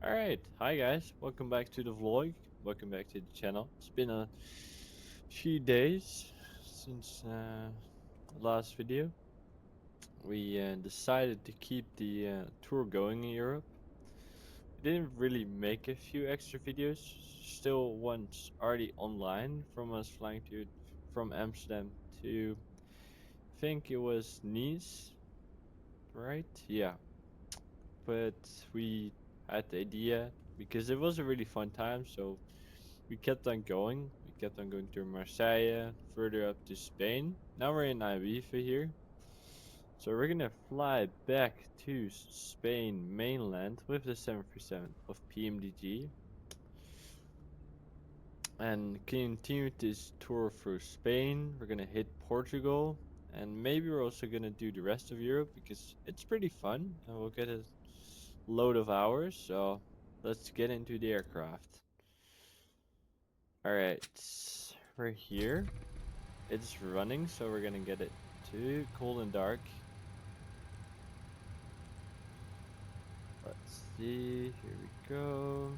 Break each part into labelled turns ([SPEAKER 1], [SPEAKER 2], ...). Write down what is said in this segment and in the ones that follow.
[SPEAKER 1] Alright, hi guys, welcome back to the vlog, welcome back to the channel. It's been a few days since the last video. We decided to keep the tour going in Europe. We didn't really make a few extra videos, still one's already online from us flying to from Amsterdam to, I think it was Nice, right? Yeah, but we had the idea because it was a really fun time, so we kept on going. We kept on going to Marseille, further up to Spain. Now we're in Ibiza here. So we're gonna fly back to Spain mainland with the 737 of pmdg and continue this tour through Spain. We're gonna hit Portugal and maybe we're also gonna do the rest of Europe because it's pretty fun and we'll get a load of hours. So let's get into the aircraft. Alright, we're here. It's running, so we're gonna get it to cold and dark. Let's see, here we go.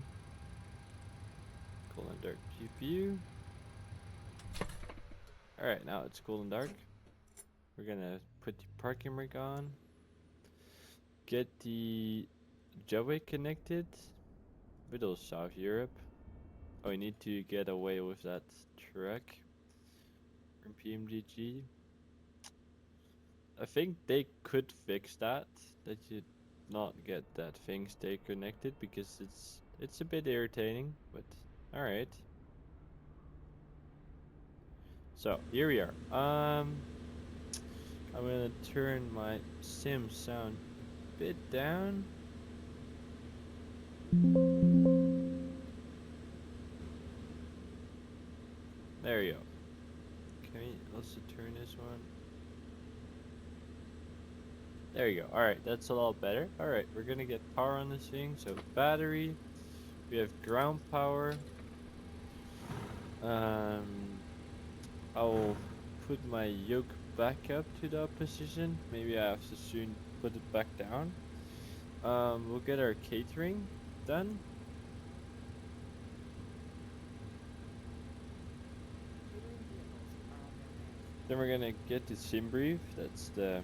[SPEAKER 1] Cold and dark GPU. Alright, now it's cold and dark. We're gonna put the parking brake on. Get the jetway connected. Middle South Europe. Oh, we need to get away with that truck from PMDG. I think they could fix that you not get that thing stay connected because it's a bit irritating, but all right. So here we are. I'm gonna turn my sim sound a bit down. There you go. Can we also turn this one? There you go. All right, that's a lot better. All right, we're gonna get power on this thing. So battery. We have ground power. Um, I'll put my yoke back up to the position. Maybe I have to soon put it back down. We'll get our catering done. Then we're gonna get the SimBrief. That's the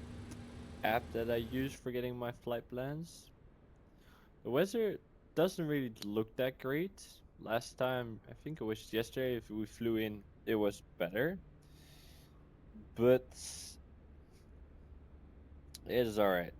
[SPEAKER 1] app that I use for getting my flight plans. The weather doesn't really look that great. Last time, I think it was yesterday, if we flew in, it was better. But it is alright.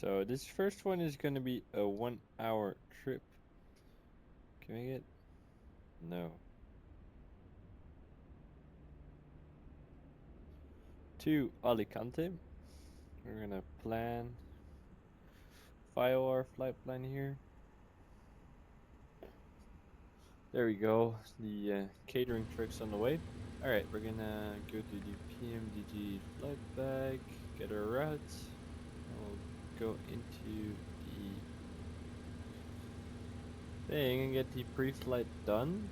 [SPEAKER 1] So this first one is gonna be a 1 hour trip. Can we get? No. To Alicante. We're gonna plan, file our flight plan here. There we go. The catering truck's on the way. Alright, we're gonna go to the PMDG flight bag, get our routes. We'll go into the thing and get the pre-flight done.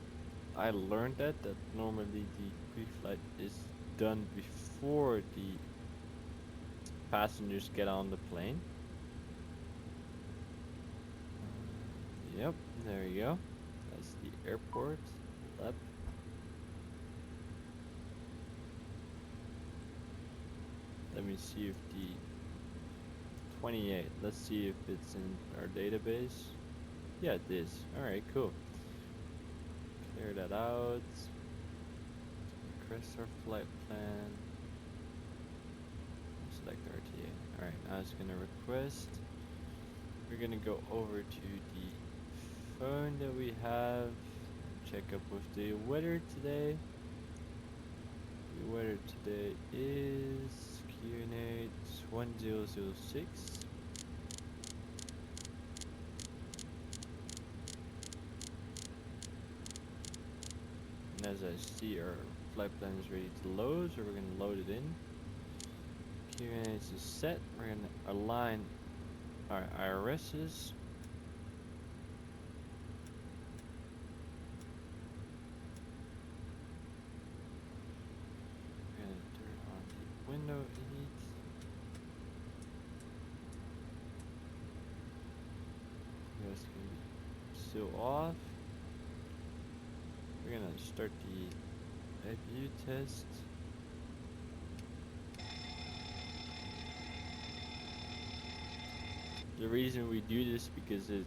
[SPEAKER 1] I learned that normally the pre-flight is done before the passengers get on the plane. Yep, there you go. That's the airport. Left. Let me see if the 28. Let's see if it's in our database. Yeah, it is. Alright, cool. Clear that out. Request our flight plan. Select RTA. Alright, now it's gonna request. We're gonna go over to the phone that we have. Check up with the weather today. The weather today is QNH 1006. And as I see, our flight plan is ready to load, so we're going to load it in. QNH is set. We're going to align our IRSs. it's gonna be still off. We're gonna start the APU test. The reason we do this because the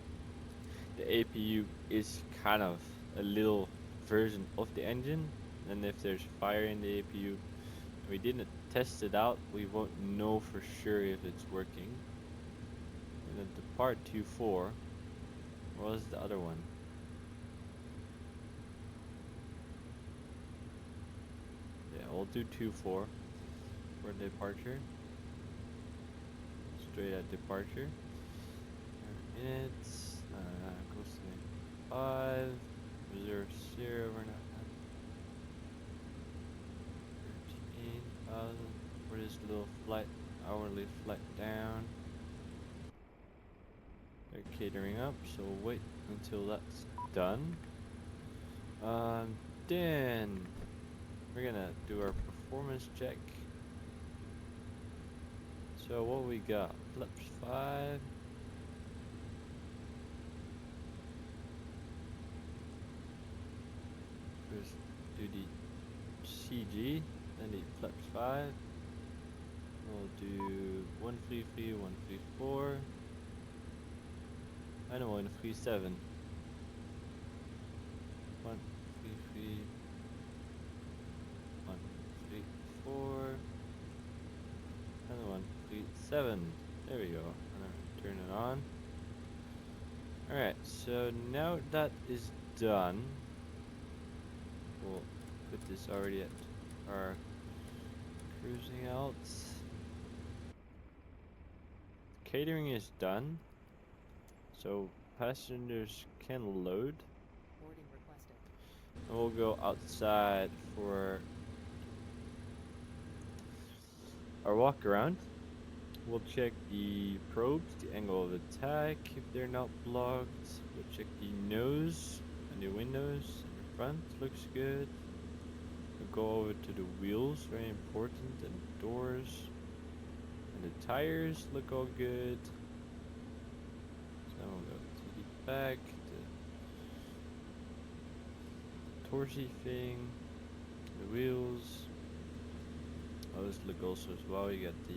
[SPEAKER 1] APU is kind of a little version of the engine, and if there's fire in the APU and we didn't test it out, we won't know for sure if it's working. And then the part 2.4, what was the other one? Yeah, we'll do 2.4 for departure. Straight at departure. Minutes, close to 5, reserve 0, we're not at 13,000 for this little flight, hourly flight down. They're catering up, so we'll wait until that's done. Then we're gonna do our performance check. So what we got? Flaps 5. First do the CG, then the flaps 5. We'll do 133, 134. I know 137. 133, 134. Another 137. There we go. I'm gonna turn it on. Alright, so now that is done, we'll put this already at our cruising out. Catering is done, so passengers can load.
[SPEAKER 2] Boarding requested.
[SPEAKER 1] And we'll go outside for our walk around. We'll check the probes, the angle of attack, if they're not blocked. We'll check the nose and the windows and the front looks good. We'll go over to the wheels, very important, and the doors. And the tires look all good. So we'll go to the back, the torsi thing, the wheels. Those look also as well. You got the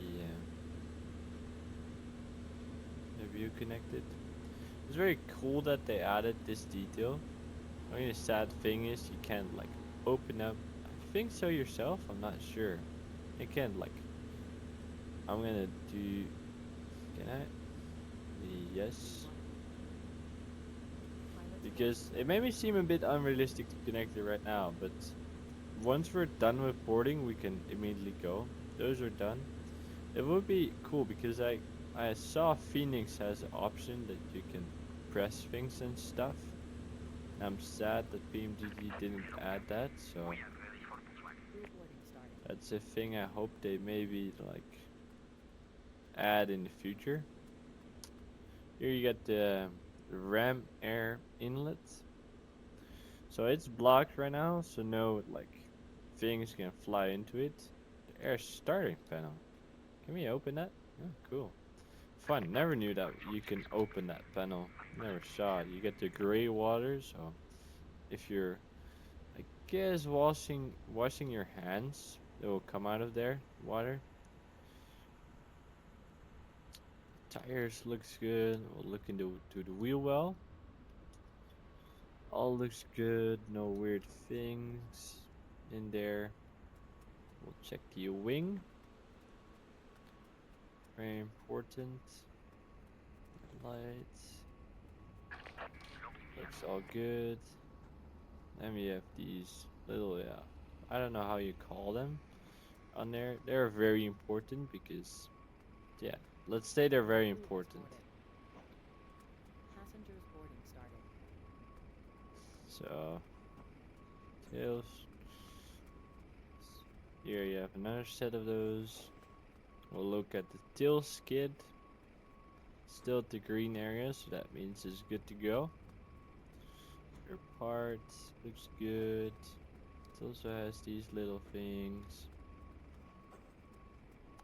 [SPEAKER 1] view connected. It's very cool that they added this detail. Only sad thing is you can't like open up. I think so yourself. I'm not sure. You can't like. I'm gonna do. Can I? Yes. Because it made me seem a bit unrealistic to connect it right now, but once we're done with boarding, we can immediately go. Those are done. It would be cool because I saw Phoenix has an option that you can press things and stuff. I'm sad that pmdg didn't add that, so that's a thing I hope they maybe like add in the future. Here you got the ram air inlet. So it's blocked right now, so no like things can fly into it. The air starting panel. Can we open that? Oh, cool. Fun. Never knew that you can open that panel. Never saw it. You get the gray water, so if you're, I guess, washing your hands, it will come out of there. Water. Tires looks good. We'll look into the wheel well. All looks good. No weird things in there. We'll check the wing. Very important. Lights. Looks all good. Then we have these little, yeah, I don't know how you call them on there. They're very important because, yeah, let's say they're very important.
[SPEAKER 2] Passengers boarding started.
[SPEAKER 1] So, tails. Here you have another set of those. We'll look at the tail skid. Still at the green area, so that means it's good to go. Your parts looks good. It also has these little things.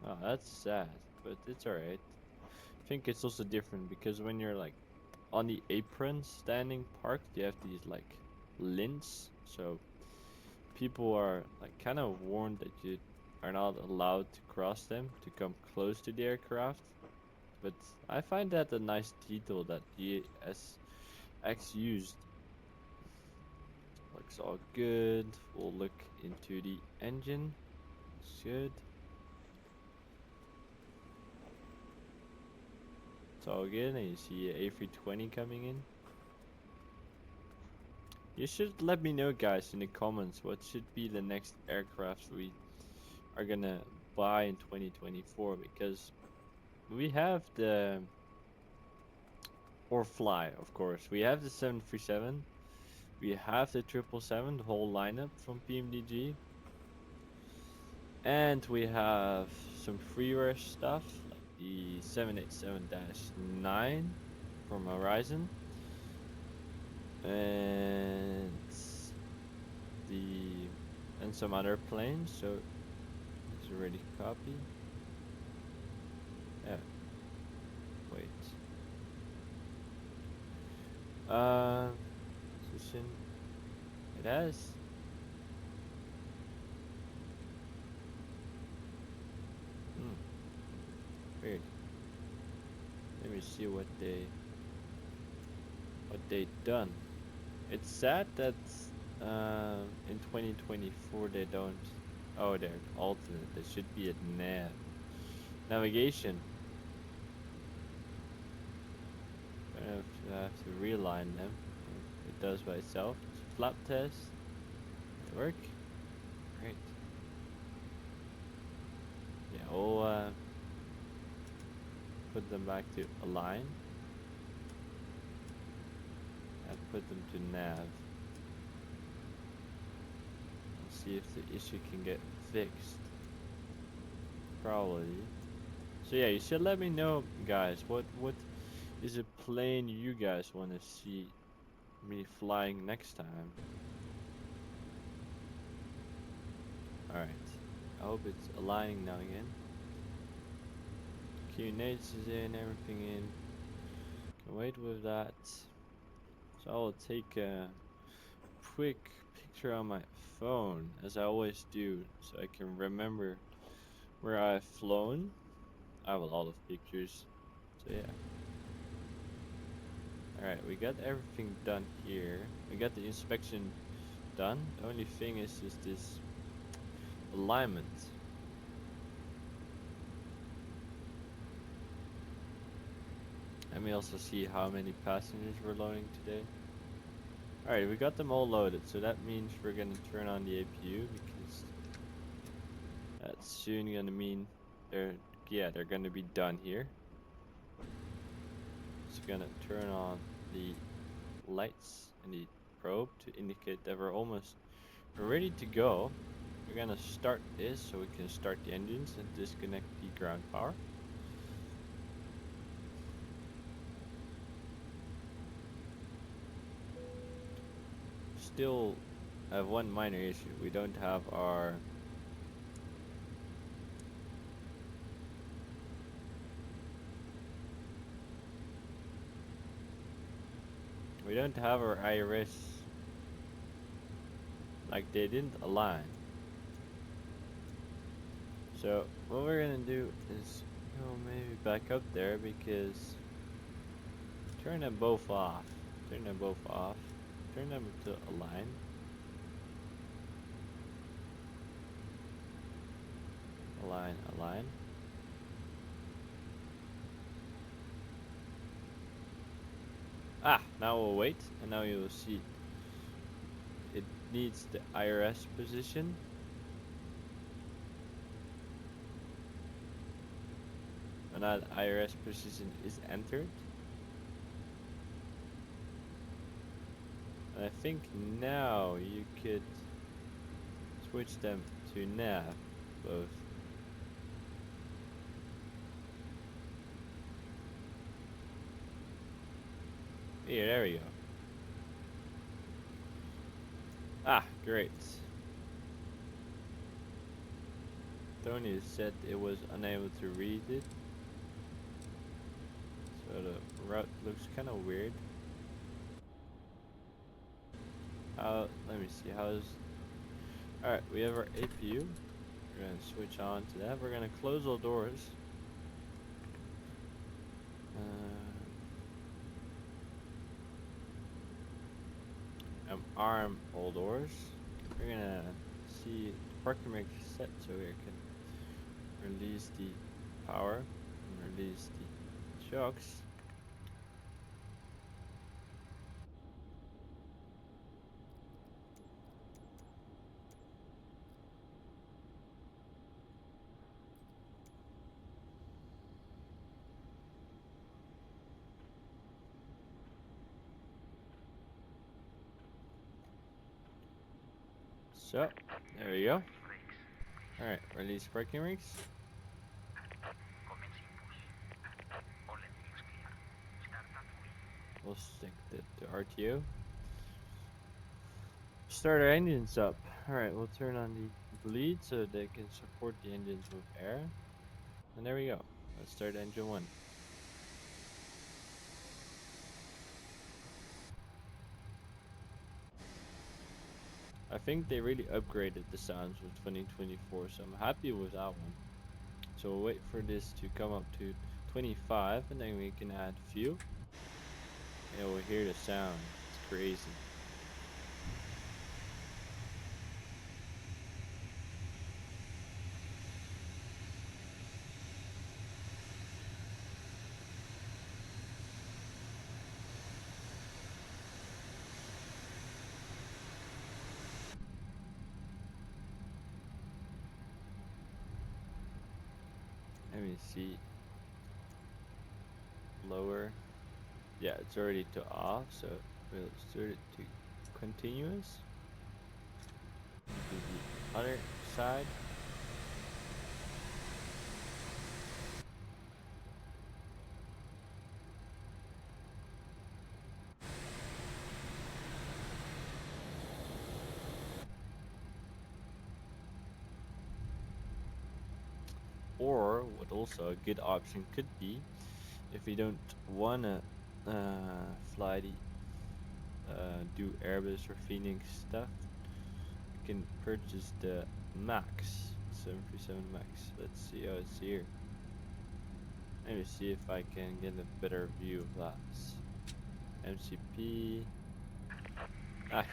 [SPEAKER 1] Oh, that's sad, but it's alright. I think it's also different because when you're like on the apron standing parked, you have these like lints, so people are like kind of warned that you are not allowed to cross them to come close to the aircraft. But I find that a nice detail that GSX used. Looks all good. We'll look into the engine. It's good. It's all good, and you see A320 coming in. You should let me know, guys, in the comments what should be the next aircraft we are gonna buy in 2024, because we have the, or fly, of course. We have the 737. We have the 777, the whole lineup from pmdg. And we have some freeware stuff, like the 787-9 from Horizon. And some other planes, so it's already copied. Yeah. Wait. Position. It has. Weird. Let me see what they done. It's sad that in 2024 they don't. Oh, they're alternate. They should be at navigation. I have to realign them. It does by itself. Flap test. Did it work? Great. Yeah, we'll put them back to align. And put them to nav. Let's see if the issue can get fixed. Probably. So yeah, you should let me know, guys, what is a plane you guys want to see me flying next time. Alright, I hope it's aligning now again. QNH is in, everything in. Can wait with that. So I will take a quick picture on my phone, as I always do, so I can remember where I've flown. I have a lot of pictures, so yeah. Alright, we got everything done here. We got the inspection done. The only thing is just this alignment. Let me also see how many passengers we're loading today. Alright, we got them all loaded, so that means we're gonna turn on the APU, because that's soon gonna mean they're gonna be done here. Just gonna turn on the lights and the probe to indicate that we're ready to go. We're gonna start this so we can start the engines and disconnect the ground power. Still have one minor issue. We don't have our IRS, like they didn't align. So what we're gonna do is go maybe back up there, because turn them both off. Turn them to align. Align. Now we'll wait, and now you'll see it needs the IRS position. And that IRS position is entered. And I think now you could switch them to nav, both. Here, there we go. Great. Tony said it was unable to read it. So the route looks kind of weird. Let me see, how's... Alright, we have our APU. We're gonna switch on to that. We're gonna close all doors. Arm all doors. We're gonna see the parking brake set so we can release the power and release the shocks. So, there we go. Alright, release braking brakes. We'll stick the RTO. Start our engines up. Alright, we'll turn on the bleed so they can support the engines with air. And there we go. Let's start engine 1. I think they really upgraded the sounds with 2024, so I'm happy with that one. So we'll wait for this to come up to 25 and then we can add fuel. And we'll hear the sound. It's crazy. Let me see. Lower. Yeah, it's already to off, so we'll start it to continuous. Do the other side. Or what also a good option could be, if you don't wanna fly the do Airbus or Phoenix stuff, you can purchase the Max 737 Max. Let's see how it's here. Let me see if I can get a better view of that. MCP.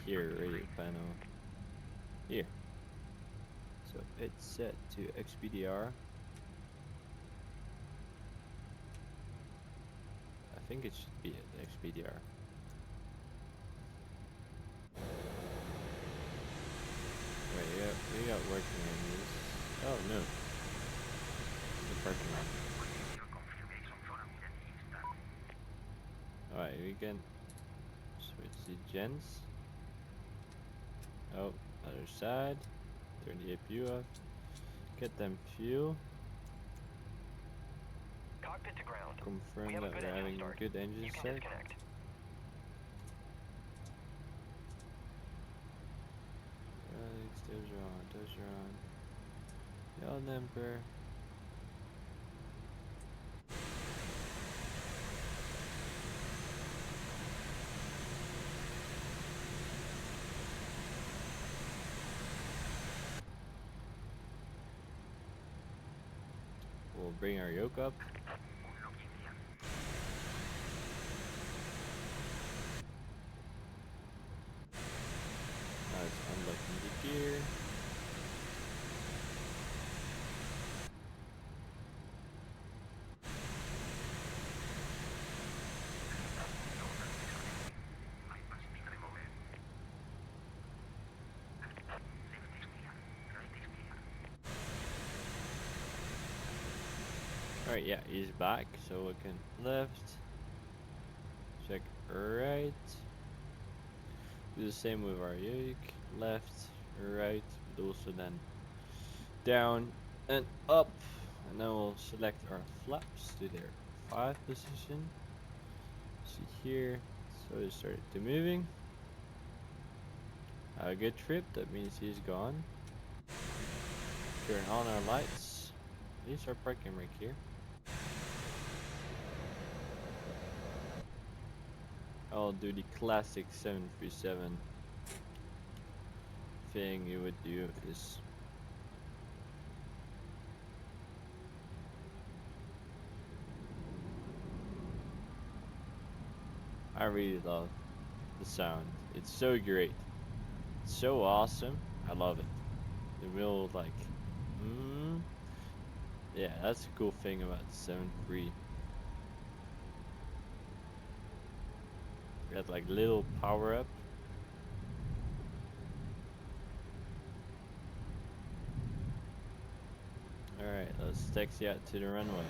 [SPEAKER 1] Here, radio panel. Here. So it's set to XPDR. I think it should be at XPDR. Wait, we got working engines. Oh no. The parking lot. Alright, we can switch the gens. Oh, other side. Turn the APU off. Get them fuel.
[SPEAKER 3] Cockpit to ground.
[SPEAKER 1] Confirm that we're having a good engine set. Those are on. Yaw damper. We'll bring our yoke up. Now it's unlocking the gear. Alright, yeah, he's back, so we can left, check right, do the same with our yoke, left, right, but also then down and up, and then we'll select our flaps to their 5 position. See here, so it started to moving. Have a good trip, that means he's gone. Turn on our lights. These are parking right here. I'll do the classic 737 thing you would do is I really love the sound. It's so great. It's so awesome. I love it. The real like yeah, that's a cool thing about the 7.3. Got like little power up. Alright, let's taxi out to the runway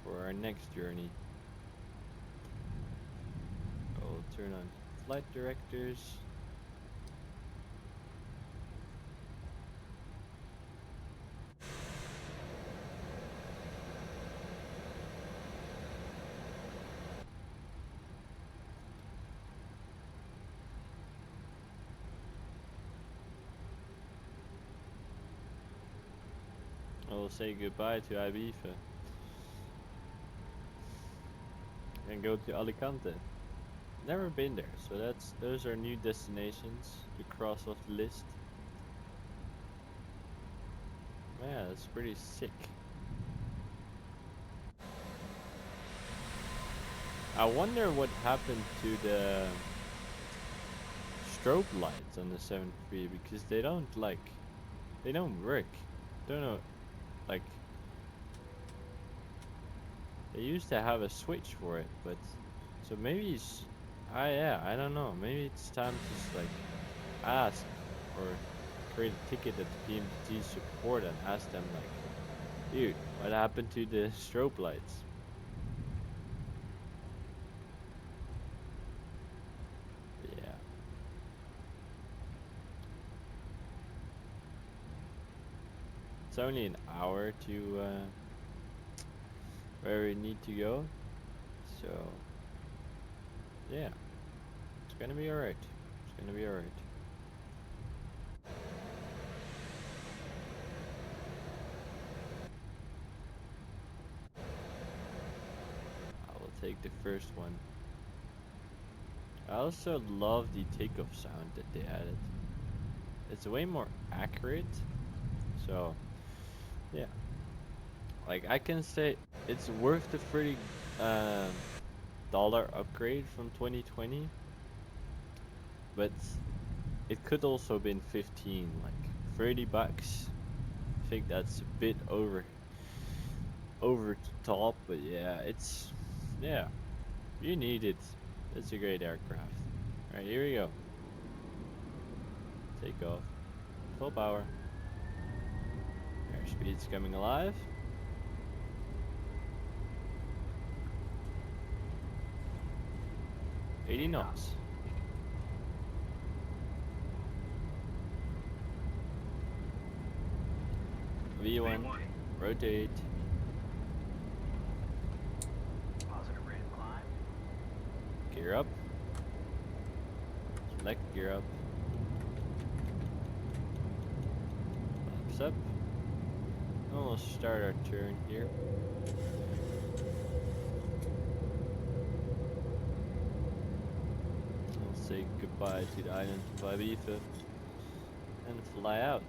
[SPEAKER 1] for our next journey. We'll turn on flight directors. We'll say goodbye to Ibiza and go to Alicante. Never been there, so those are new destinations to cross off the list. Yeah, that's pretty sick. I wonder what happened to the strobe lights on the 7.3 because they don't work. Don't know, like they used to have a switch for it, but so maybe it's yeah, I don't know. Maybe it's time to just like ask or create a ticket at the pmdg support and ask them like, dude, what happened to the strobe lights? Yeah. It's only an hour to where we need to go, so yeah, it's gonna be alright. It's gonna be alright. I will take the first one. I also love the takeoff sound that they added. It's way more accurate, so yeah. Like I can say it's worth the $30 upgrade from 2020, but it could also been 15, like 30 bucks. I think that's a bit over the top, but yeah, yeah, you need it. It's a great aircraft. Alright, here we go. Take off. Full power. Airspeed's coming alive. 80 knots. V1, rotate.
[SPEAKER 3] Positive rate of climb.
[SPEAKER 1] Gear up. Select gear up. Flaps up. And we'll start our turn here. We'll say goodbye to the island of Ibiza and fly out.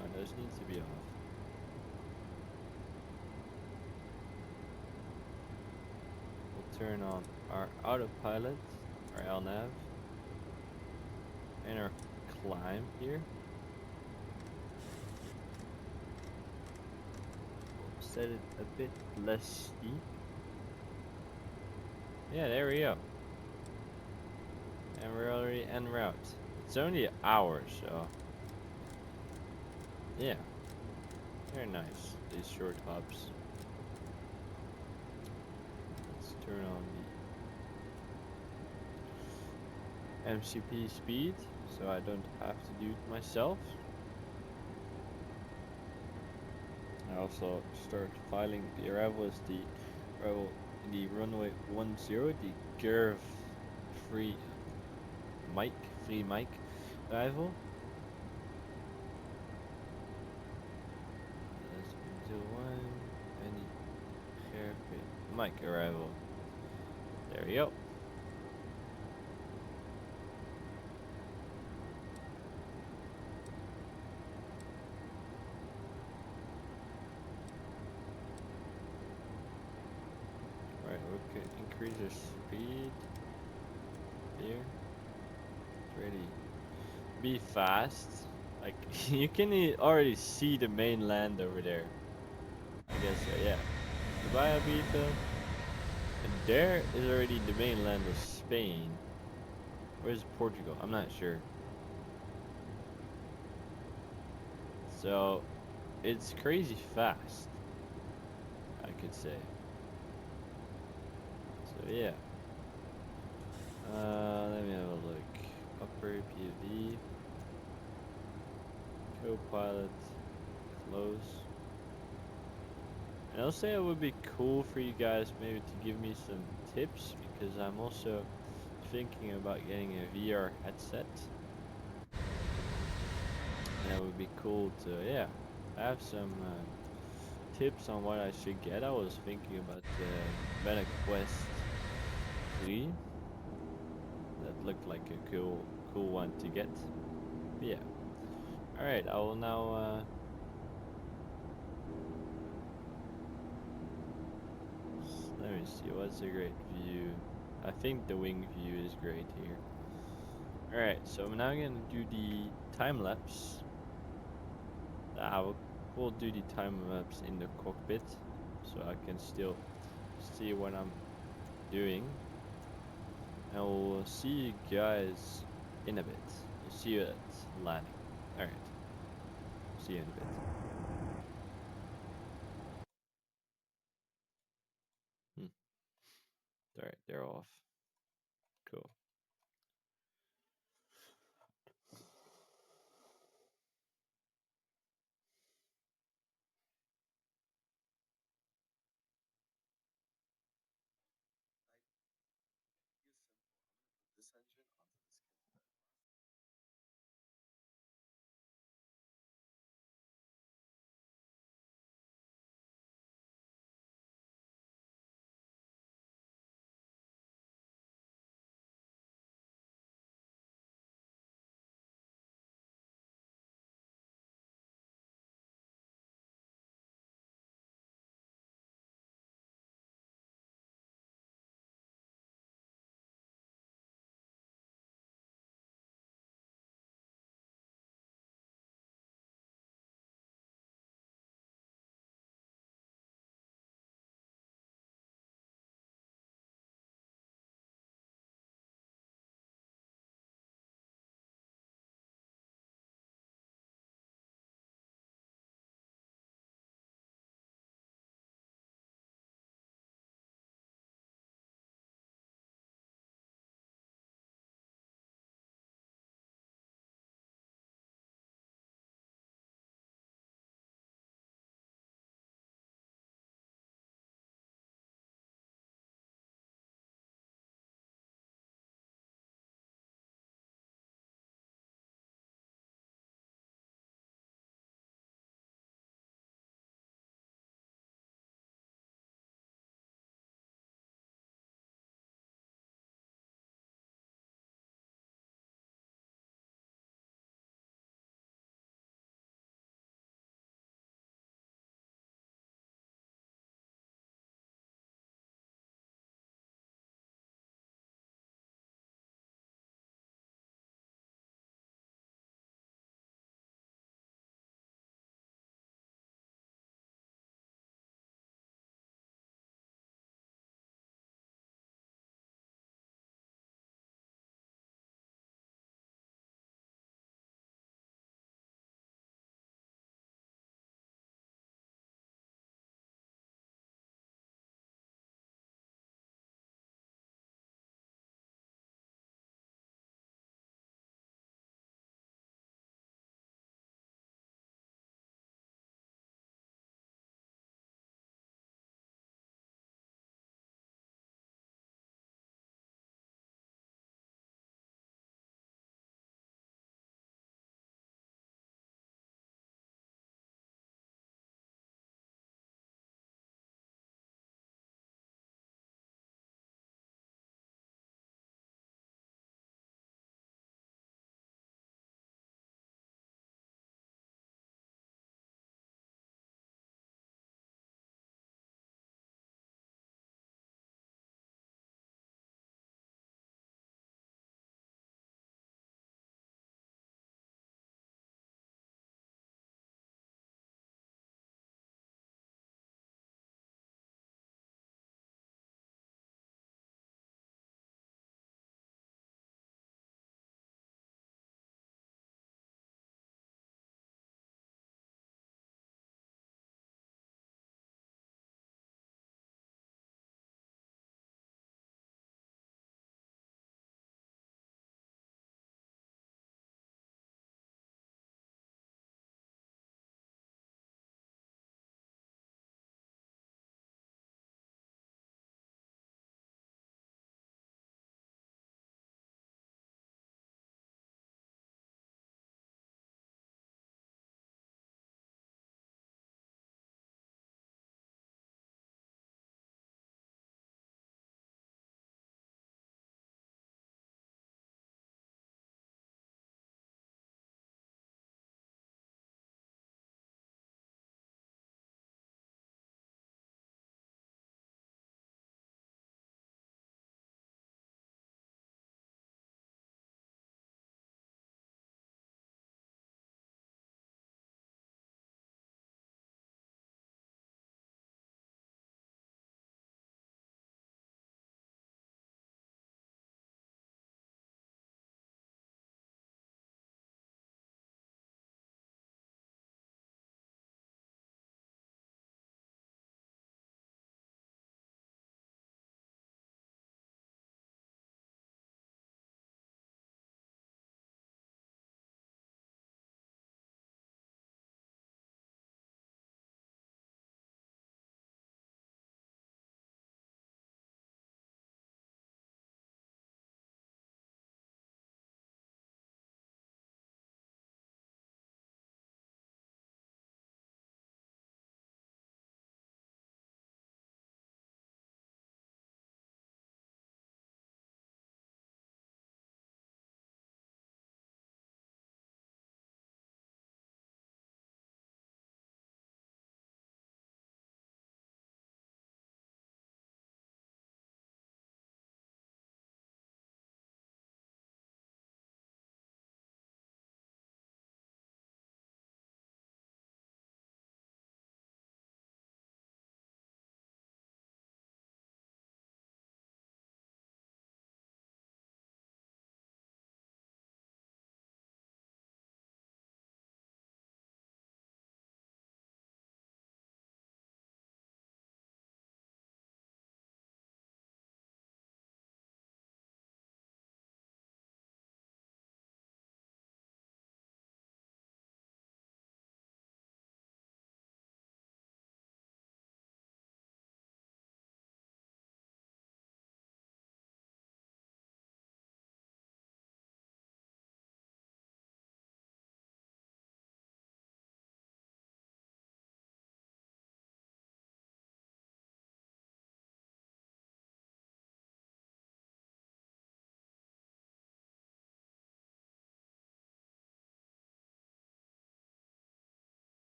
[SPEAKER 1] Oh, those need to be off. We'll turn on our autopilot, our LNAV, and our climb here. We'll set it a bit less steep. Yeah, there we go. And we're already en route. It's only an hour, so yeah, they're nice, these short hops. Let's turn on the MCP speed so I don't have to do it myself. I also start filing the arrival as the runway 10, the curve free mic arrival. That's 01 and the curve mic arrival. There we go. Right, we can increase our speed here. Ready. Be fast. Like you can already see the mainland over there. I guess yeah. Goodbye, Abita. And there is already the mainland of Spain. Where's Portugal? I'm not sure. So it's crazy fast, I could say. So yeah. Let me have a look. Upper PV. Co-pilot. Close. And I'll say it would be cool for you guys maybe to give me some tips, because I'm also thinking about getting a VR headset. And it would be cool to, yeah, have some tips on what I should get. I was thinking about the Meta Quest 3. That looked like a cool one to get. But yeah. Alright, I will now let me see, what's a great view? I think the wing view is great here. Alright, so I'm now gonna do the time lapse. We'll do the time lapse in the cockpit, so I can still see what I'm doing. And we'll see you guys in a bit. We'll see you at landing. Alright, see you in a bit. Alright, they're off. Cool.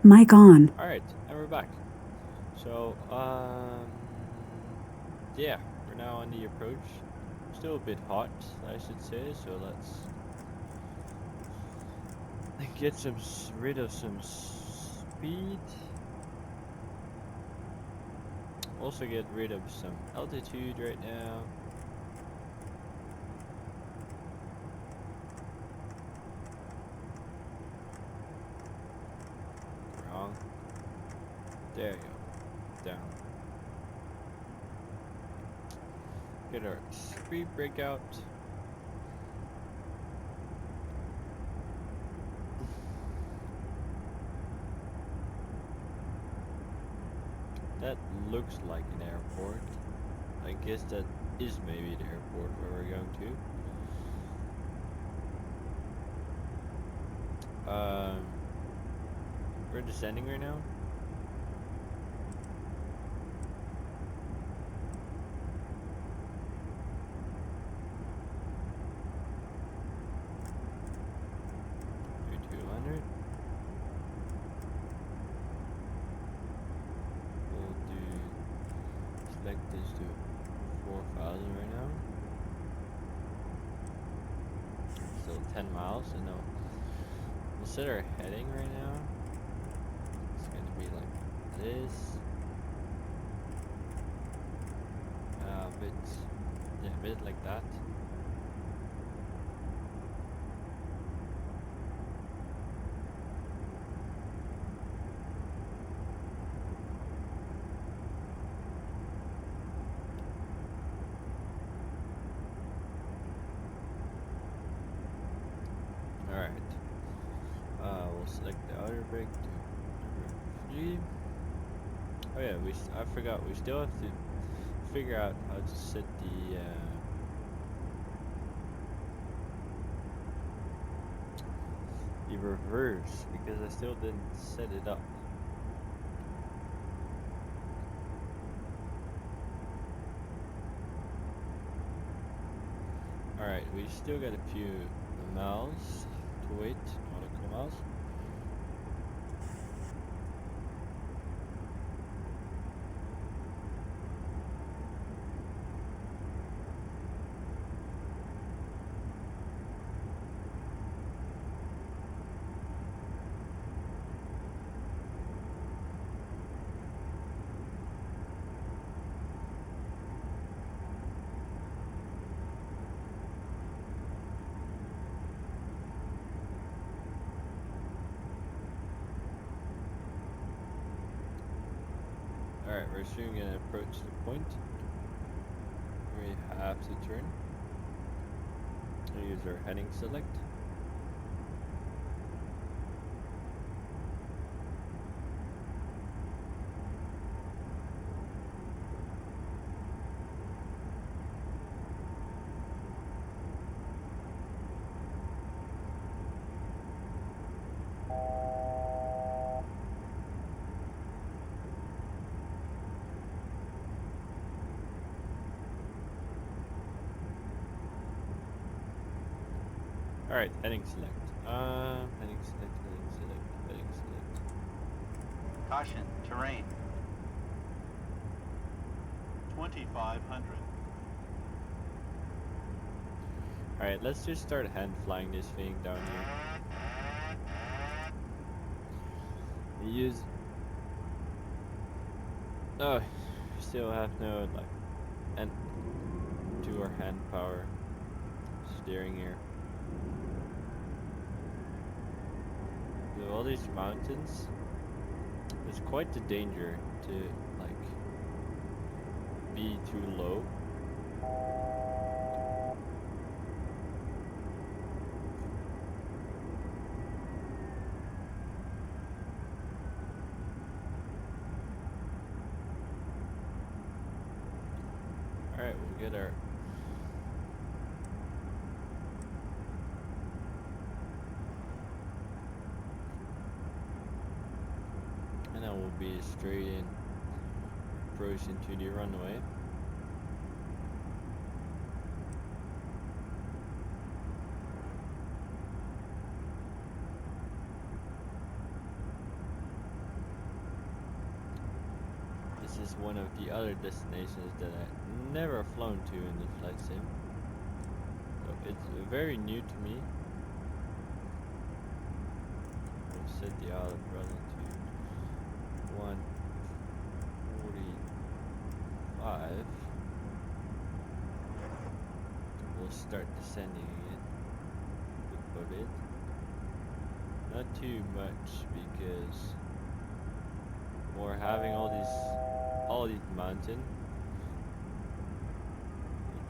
[SPEAKER 4] Mic on.
[SPEAKER 1] Alright, and we're back. So, yeah, we're now on the approach. Still a bit hot, I should say, so let's get rid of some speed. Also get rid of some altitude right now. Wrong. There you go. Down. Get our speed breakout. That looks like an airport. I guess that is maybe the airport where we're going to. We're descending right now. Do 200. We'll select this to 4,000 right now. Still 10 miles, so no. We'll set our heading right now. It's gonna be like this. A bit like that. Alright. We'll select the outer brake to number 3. Oh yeah, I forgot, we still have to figure out how to set the reverse, because I still didn't set it up. Alright, we still got a few miles to wait, nautical miles. Alright, we're soon gonna approach the point where we have to turn. We'll use our heading select. Alright, heading select. Heading select, heading select, heading select.
[SPEAKER 3] Caution, terrain.
[SPEAKER 5] 2,500.
[SPEAKER 1] Alright, let's just start hand flying this thing down here. We use... Oh, still have no, like, and to our hand power steering here. With all these mountains, it's quite the danger to, like, be too low. Alright, we'll get our... And then we'll be straight in, approach into the runway. is one of the other destinations that I never flown to in the flight sim. So it's very new to me. We'll set the auto throttle to 145. We'll start descending again. Put it. Not too much because we're having all these mountains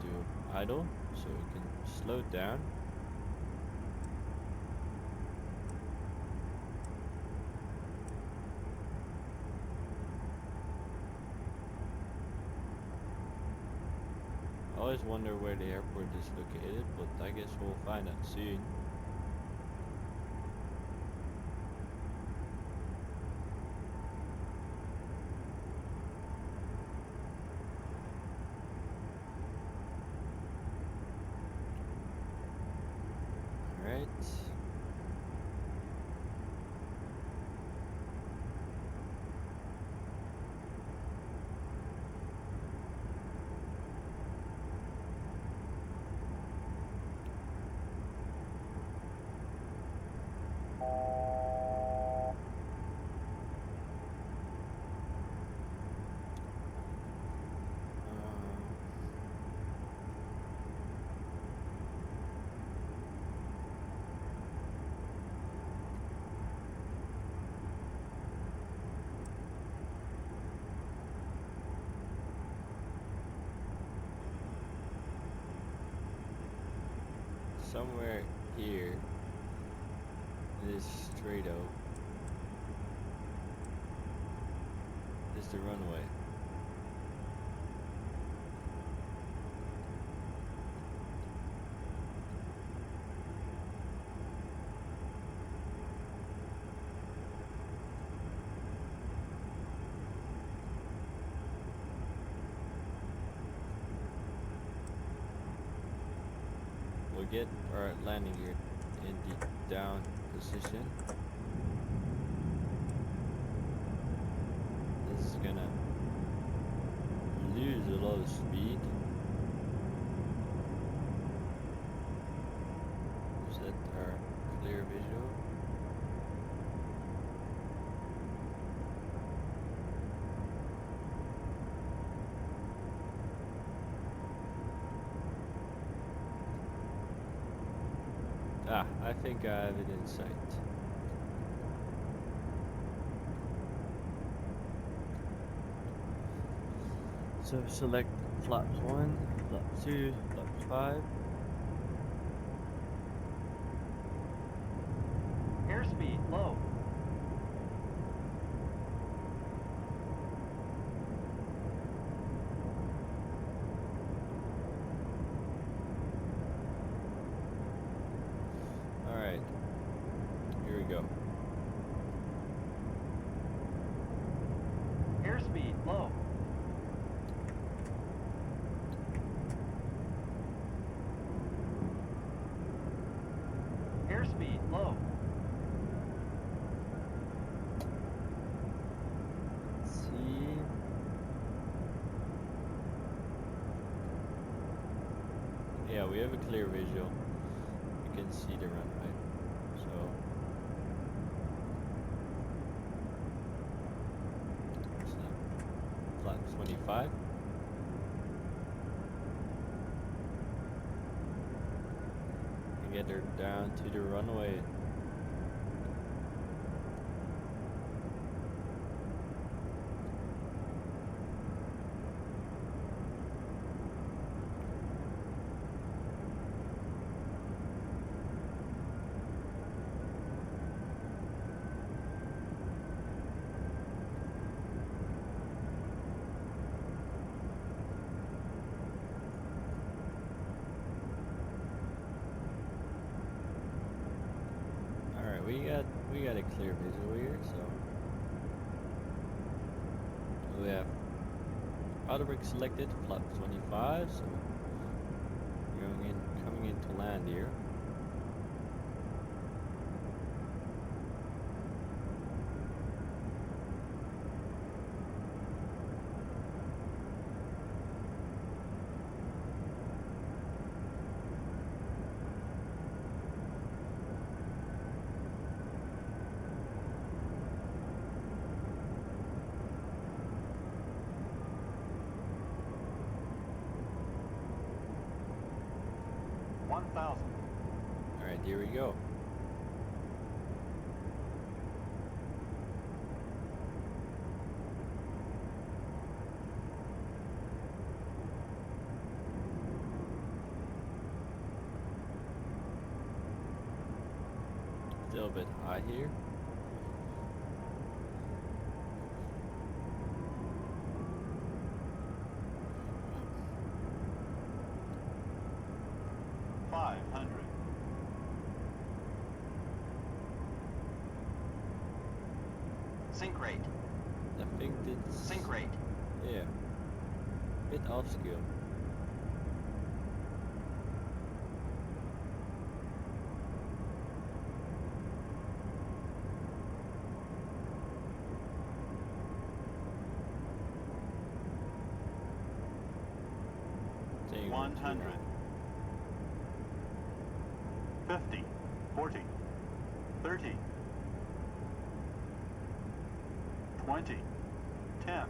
[SPEAKER 1] to idle, so we can slow down. I always wonder where the airport is located, but I guess we'll find out soon. Alright. Somewhere here, this straight out is the runway. We'll get our landing gear in the down position. This is gonna lose a lot of speed. Set our clear visual. Ah, I think I have it in sight. So select flaps 1, flap 2, flap 5.
[SPEAKER 3] Airspeed low.
[SPEAKER 1] Alright, here we go.
[SPEAKER 3] Airspeed low. Airspeed low.
[SPEAKER 1] Let's see. Yeah, we have a clear visual. You can see the runway. So flat 25. And get her down to the runway. We got a clear visual here, so we have auto brake selected, flap 25, so coming into land here.
[SPEAKER 5] 1,000.
[SPEAKER 1] Alright, here we go. Still a bit high here.
[SPEAKER 3] Sink rate.
[SPEAKER 1] I think it's
[SPEAKER 3] Sink rate.
[SPEAKER 1] yeah, bit off skill. Staying on
[SPEAKER 5] 100. 50. 40. 30. 20. 10.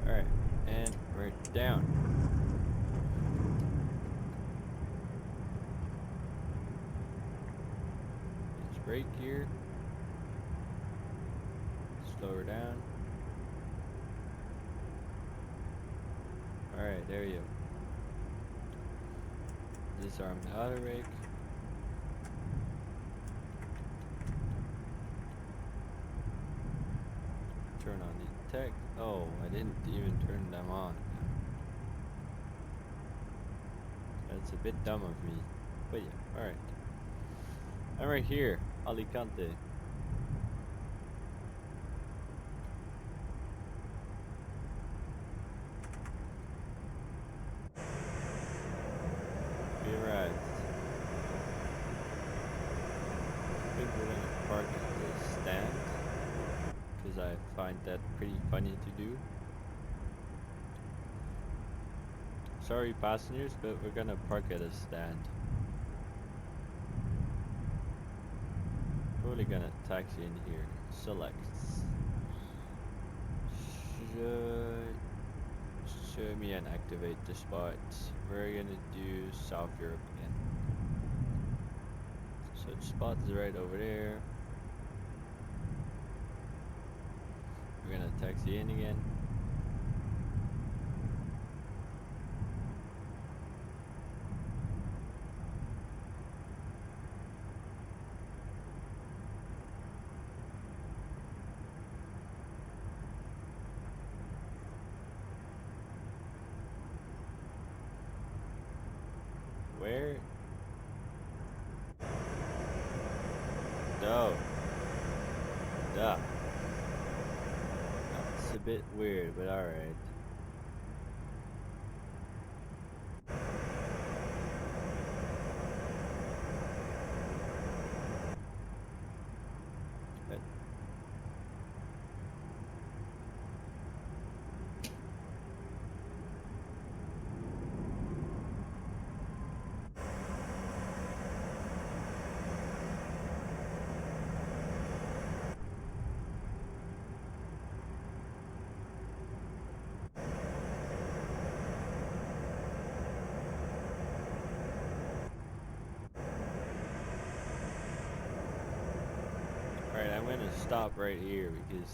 [SPEAKER 1] Alright, and we're down. Let's brake here. Slow her down. Alright, there you go. Disarm the auto rake. Turn on the tech. Oh, I didn't even turn them on. That's a bit dumb of me. But yeah, alright. I'm right here, Alicante. We arrived. I think we're gonna park at the stand, because I find that pretty funny to do. Sorry passengers, but we're gonna park at a stand. Probably gonna taxi in here. Select. Show me and activate the spots. We're gonna do South Europe again. So the spot is right over there. We're gonna taxi in again. Where? No. Duh. That's a bit weird, but alright. Alright, I'm gonna stop right here because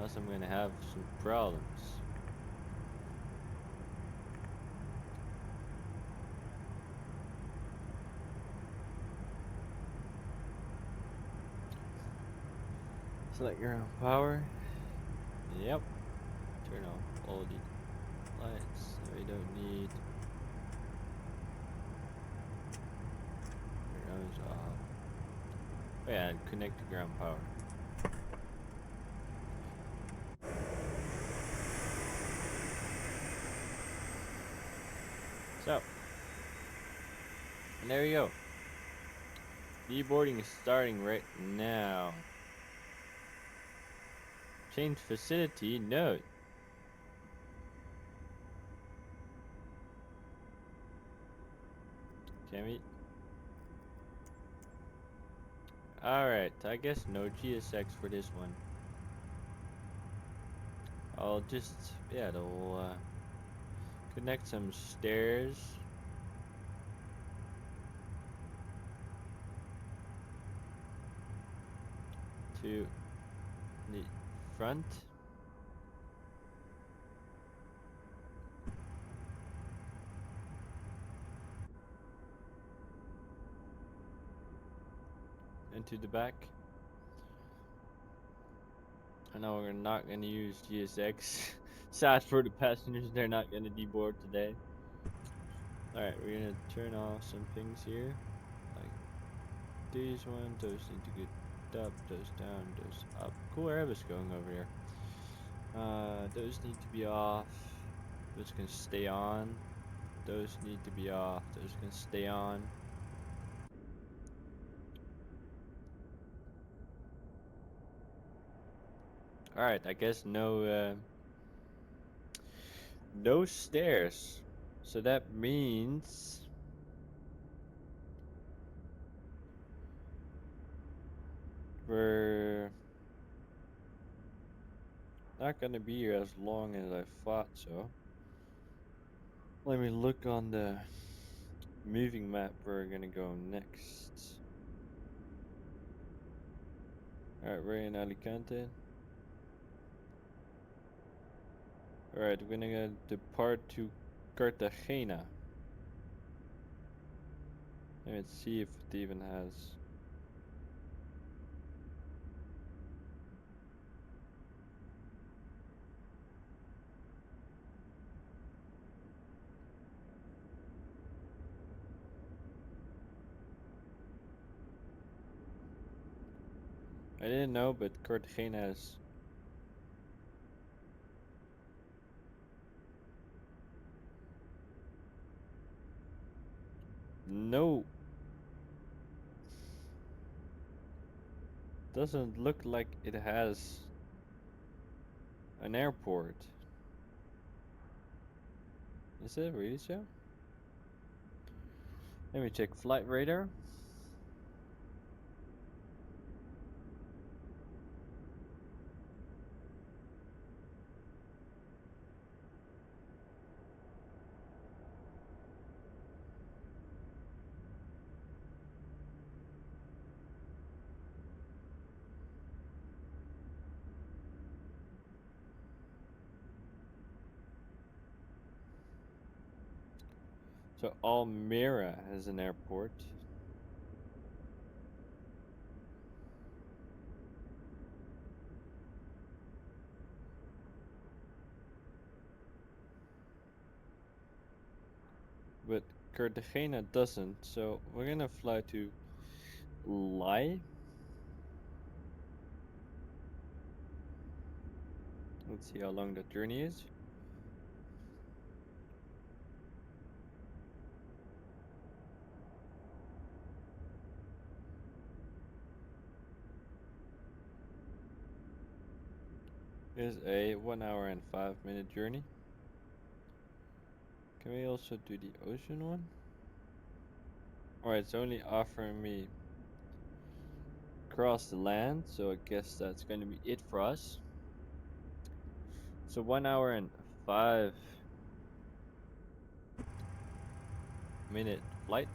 [SPEAKER 1] else I'm gonna have some problems. Select your own power. Yep. Turn off all the lights that we don't need. Turn those off. Oh yeah, and connect to ground power. So, and there you go. Deboarding is starting right now. Change facility, no. Can we? Alright, I guess no GSX for this one. I'll just, yeah, they'll connect some stairs to the front. And to the back. I know we're not going to use GSX. Sad for the passengers, they're not going to deboard today. Alright, we're going to turn off some things here. Like these ones, those need to get up, those down, those up. Cool Airbus going over here. Those need to be off. Those can stay on. Those need to be off. Those can stay on. Alright, I guess no stairs. So that means we're not gonna be here as long as I thought so. Let me look on the moving map where we're gonna go next. Alright, we're in Alicante. Alright, we're gonna depart to Cartagena. Let's see if it even has. I didn't know, but Cartagena has. No. Doesn't look like it has an airport. Is it really so? Let me check flight radar. So Almere has an airport. But Cartagena doesn't, so we're gonna fly to Lai. Let's see how long that journey is. Is a 1 hour and 5 minute journey. Can we also do the ocean one? Alright, it's only offering me across the land, so I guess that's going to be it for us. So 1 hour and 5 minute flight.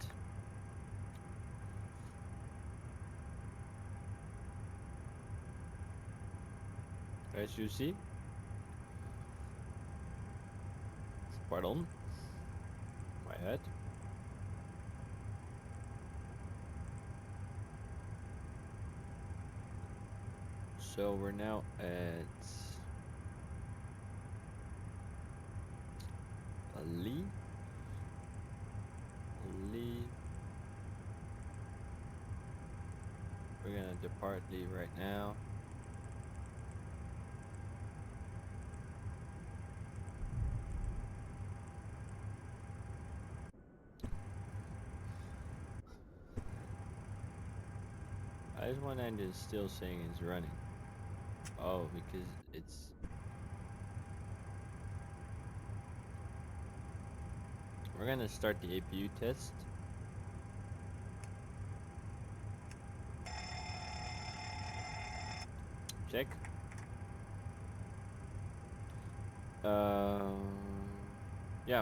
[SPEAKER 1] As you see. Pardon. My head. So we're now at Lee. We're gonna depart Lee right now. This one end is still saying it's running. Oh, because it's. We're gonna start the APU test. Check. Yeah,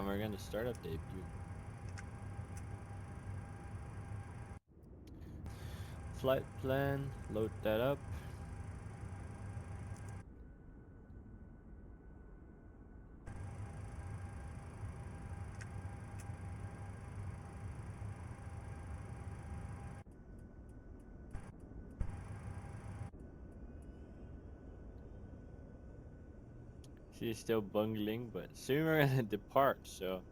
[SPEAKER 1] we're gonna start up the APU. Flight plan, load that up. She's still bungling, but soon we're gonna depart, so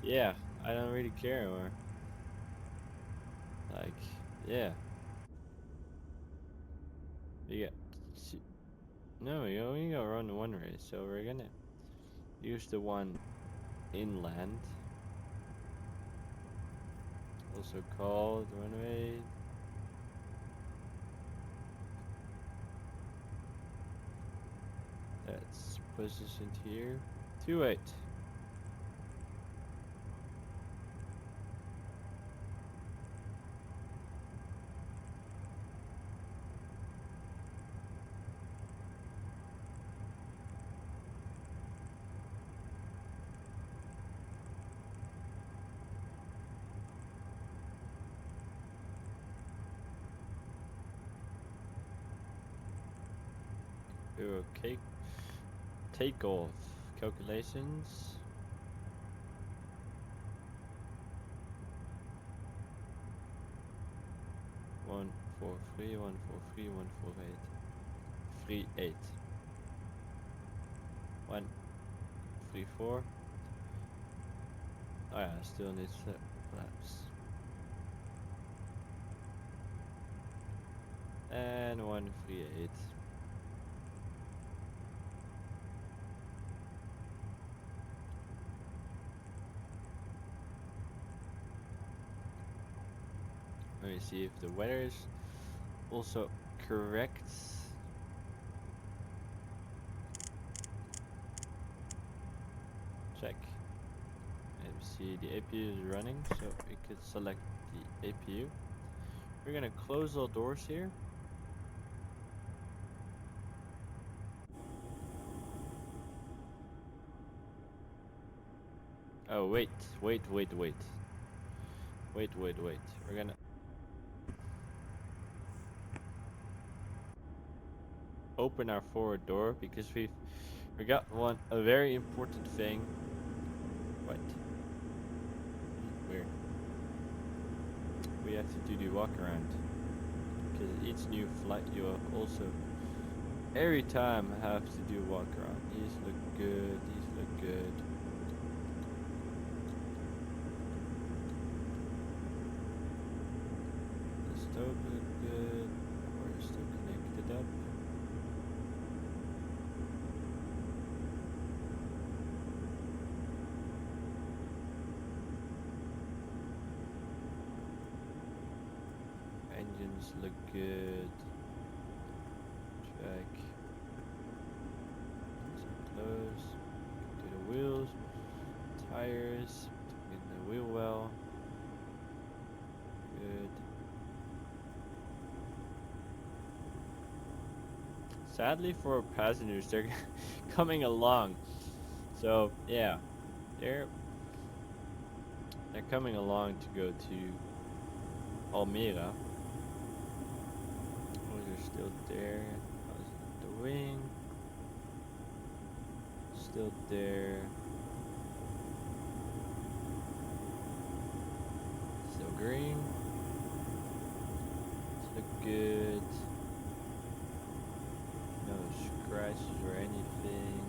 [SPEAKER 1] yeah, I don't really care anymore. Like, yeah. Yeah. No, we only gonna run one race, so we're gonna use the one inland. Also called runway. That's positioned here. 28. Okay. Takeoff calculations. 143, 143, 148. 38. 134. Oh yeah, still needs flaps. And 138. Let me see if the weather is also correct. Check. And we see the APU is running, so we could select the APU. We're gonna close all doors here. Oh wait. We're gonna open our forward door because we got a very important thing. What? Weird. We have to do the walk around because each new flight you also every time have to do walk around. These look good. The stove look good. We're still connected up. Engines look good. Track. Close. Do the wheels. Tires. In the wheel well. Good. Sadly for passengers, they're coming along. So yeah, they're coming along to go to Almere. Oh, they're still there. How's the wing? Still there. Still green. Look good. No scratches or anything.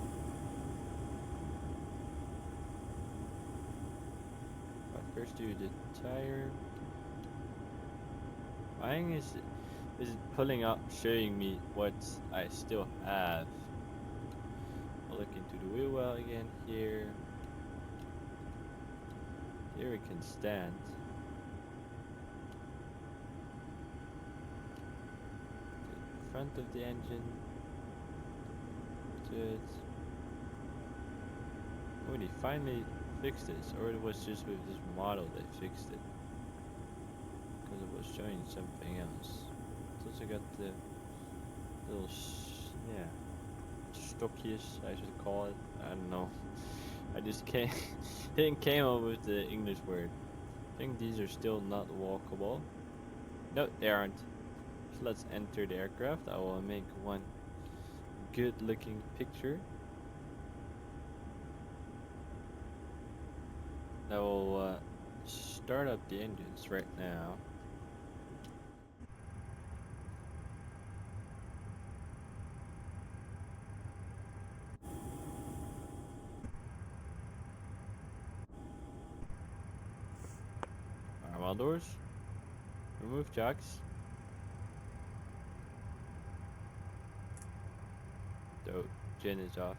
[SPEAKER 1] First do the tire. Why is it pulling up, showing me what I still have? I'll look into the wheel well again here. Here we can stand. The front of the engine. Good. Oh, they finally fixed this, or it was just with this model they fixed it, because it was showing something else. It's also got the little yeah. stokjes, I should call it. I don't know. I just can't didn't came up with the English word. I think these are still not walkable. No, they aren't. So let's enter the aircraft. I will make one good looking picture. I will start up the engines right now. Arm doors. Remove jacks. So gen is off.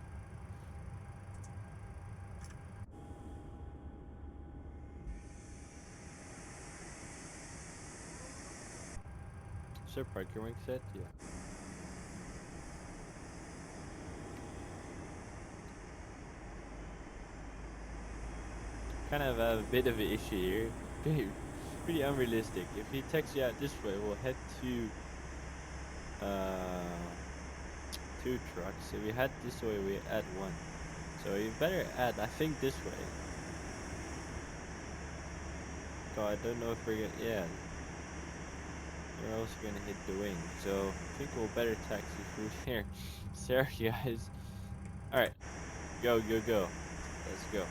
[SPEAKER 1] So parking ring set, yeah. Kind of have a bit of an issue here. Pretty unrealistic. If he takes you out this way, we'll head to two trucks. If we head this way, we add one. So you better add, I think, this way. So I don't know if we're gonna, yeah. We're also gonna hit the wing. So I think we'll better taxi through here. Sorry, guys. Alright. Go, go, go. Let's go.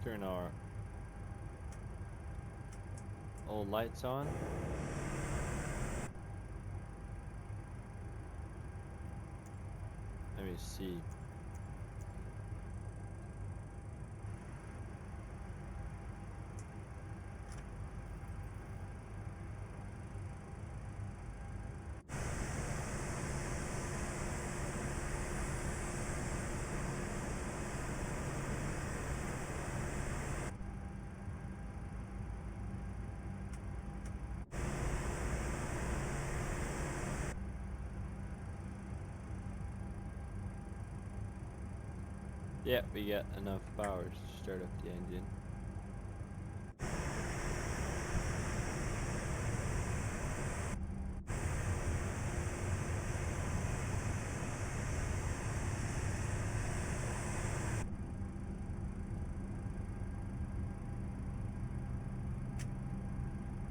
[SPEAKER 1] Turn our all lights on. Let me see. Yeah, we got enough power to start up the engine.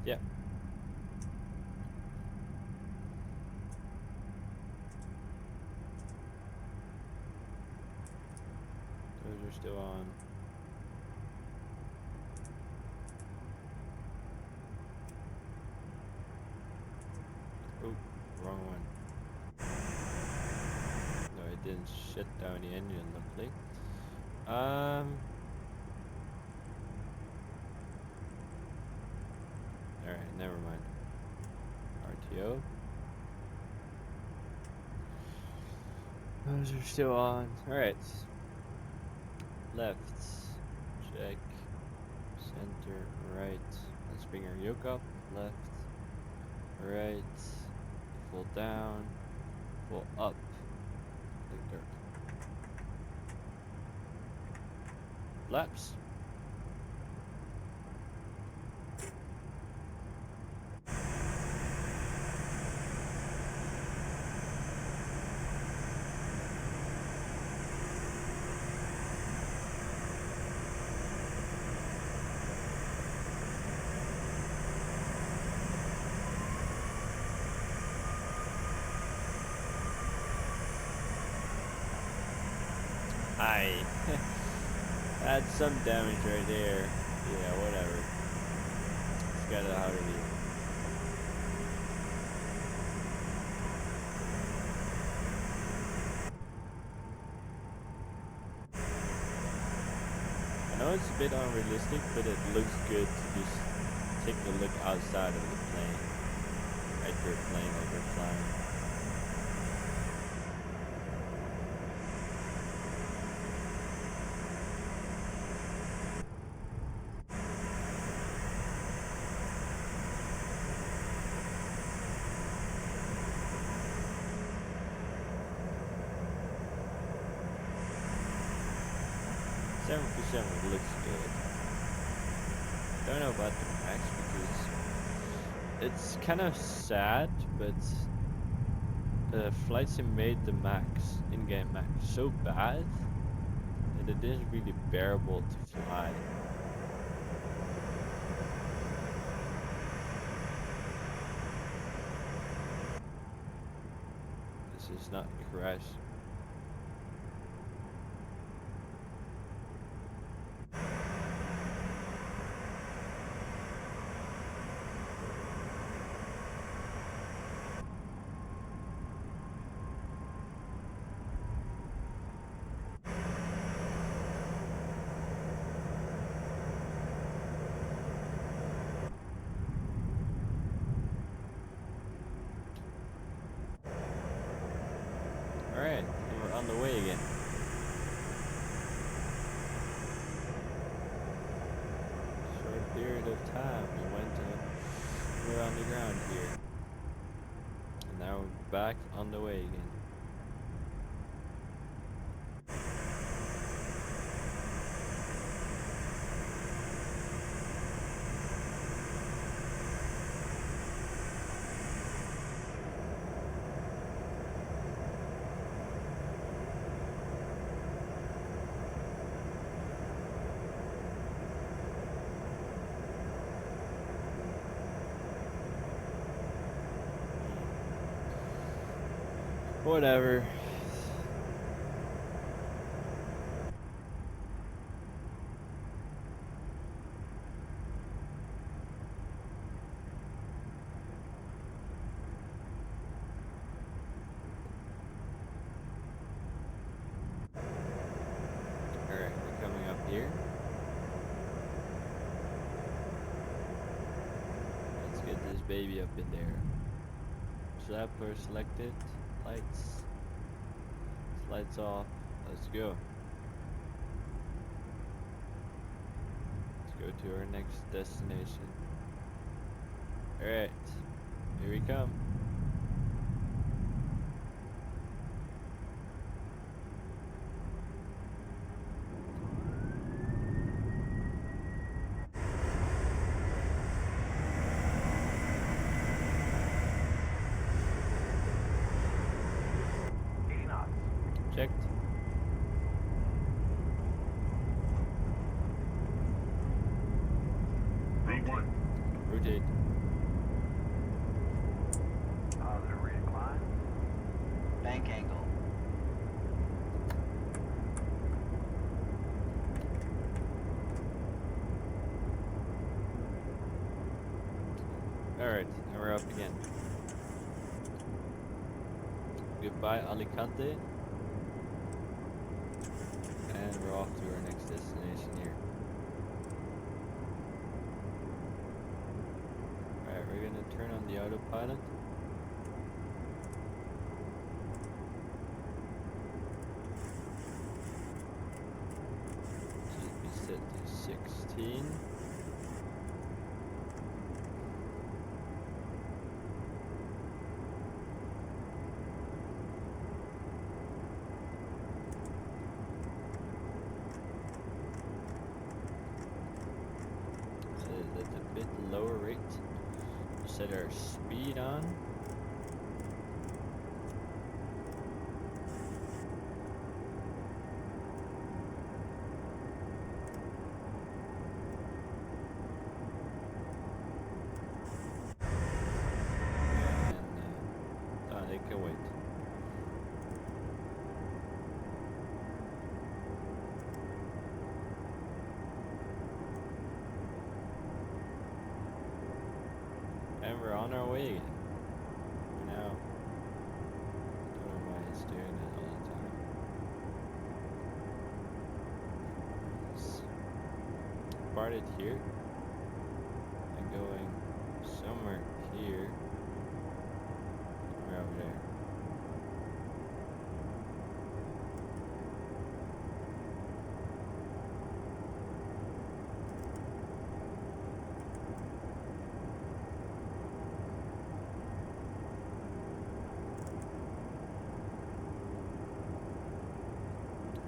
[SPEAKER 1] Yeah. Those are still on. Oh, wrong one. No, it didn't shut down the engine, luckily. Alright, never mind. RTO. Those are still on. Alright. Left. Check. Center. Right. Let's bring our yoke up. Left. Right. Full down. Full up. Like there. Flaps. I had some damage right there. Yeah, whatever. It's got it how to be. I know it's a bit unrealistic, but it looks good to just take a look outside of the plane. At your plane that you're flying. 747 looks good. Don't know about the Max because it's kind of sad, but Flight Sim made the Max, in-game Max, so bad that it isn't really bearable to fly. This is not crash. Alright, and we're on the way again. Short period of time, we're on the ground here. And now we're back on the way again. Whatever. Alright, we're coming up here. Let's get this baby up in there. Slapper selected. Lights. Lights off. Let's go. Let's go to our next destination. Alright. Here we come. Checked.
[SPEAKER 5] V1.
[SPEAKER 1] Rotate.
[SPEAKER 5] Positive reincline.
[SPEAKER 3] Bank angle.
[SPEAKER 1] Alright, and we're up again. Goodbye, Alicante. And we're off to our next destination here. Alright, we're gonna turn on the autopilot. Should be set to 16. That's a bit lower rate. Set our speed on. And they can wait. And we're on our way again. Now, I don't know why it's doing that all the time. Let's part it here. And going somewhere here. Somewhere over there.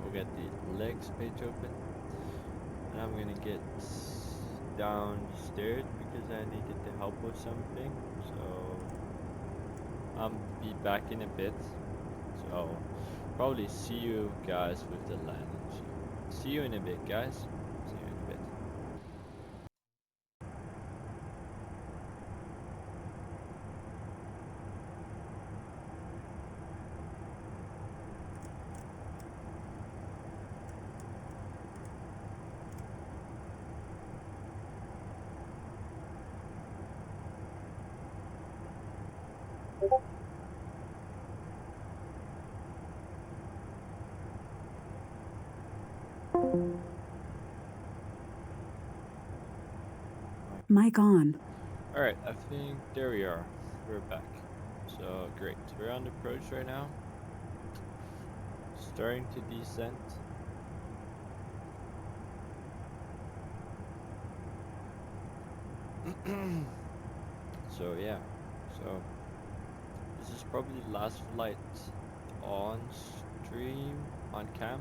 [SPEAKER 1] We'll get the legs page open. And I'm gonna get downstairs because I needed to help with something. So I'll be back in a bit. So probably see you guys with the landing. So see you in a bit, guys. See you in a bit.
[SPEAKER 4] Mic on.
[SPEAKER 1] Alright, I think there we are. We're back. So great. We're on the approach right now. Starting to descend. So yeah. So this is probably the last flight on stream on cam.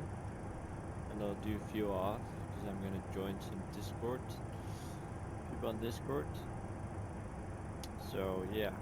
[SPEAKER 1] And I'll do a few off because I'm gonna join some Discord. People on Discord. So yeah.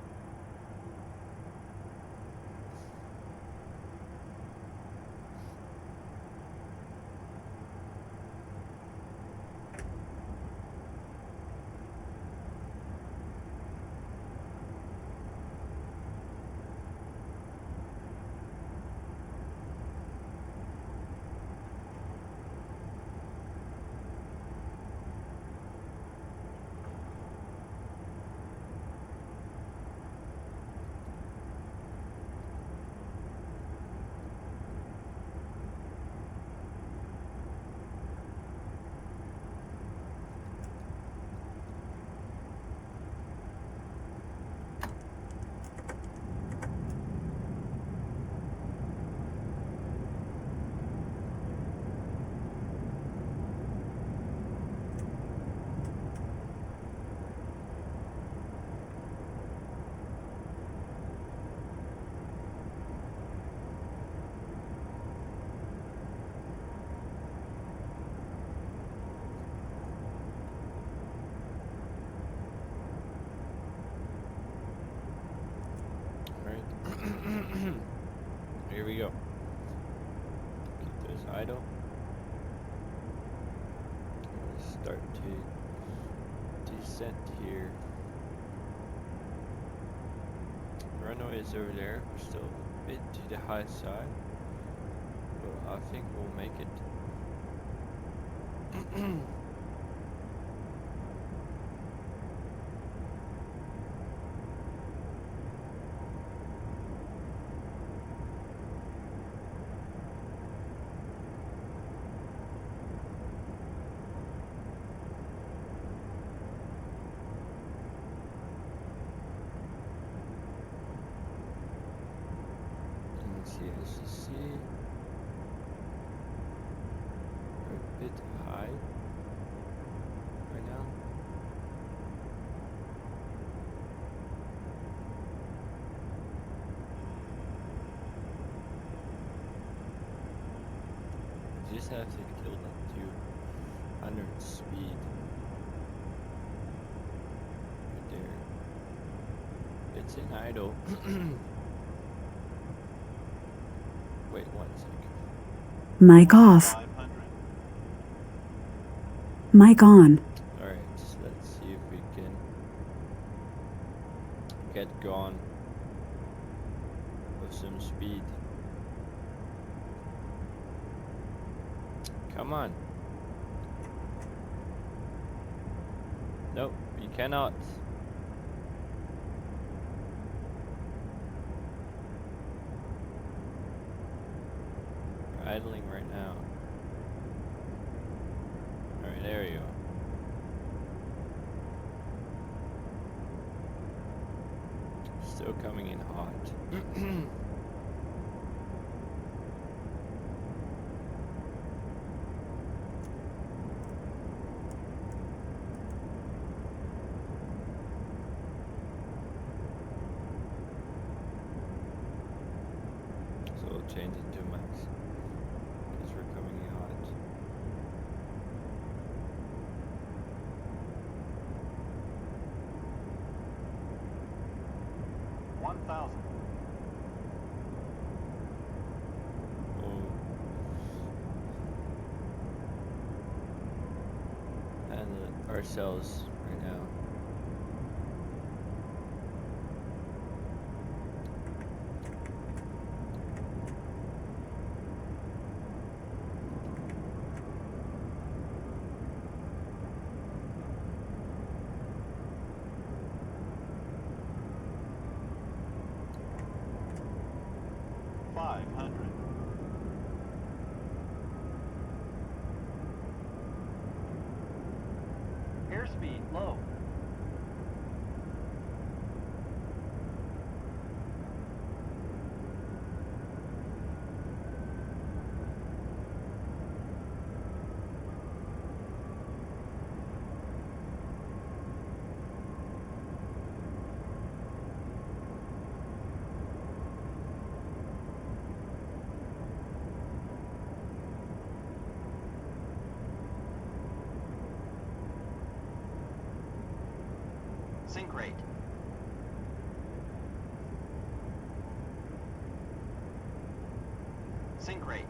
[SPEAKER 1] Here we go. Keep those idle. Start to descent here. The runway is over there. We're still a bit to the high side, but I think we'll make it. CSC. We're a bit high right now. We just have to kill that 200 speed. Right there. It's in idle. Wait 1 second.
[SPEAKER 4] Mic off.
[SPEAKER 3] 500.
[SPEAKER 4] Mic on.
[SPEAKER 1] Alright, let's see if we can get gone with some speed. Come on. Nope, you cannot. We're idling right now. Alright, there you go. Still coming in hot. So we'll change it to max because we're coming in hot.
[SPEAKER 5] 1,000.
[SPEAKER 1] Oh. And ourselves right now.
[SPEAKER 3] Airspeed low. Sink rate. Sink rate.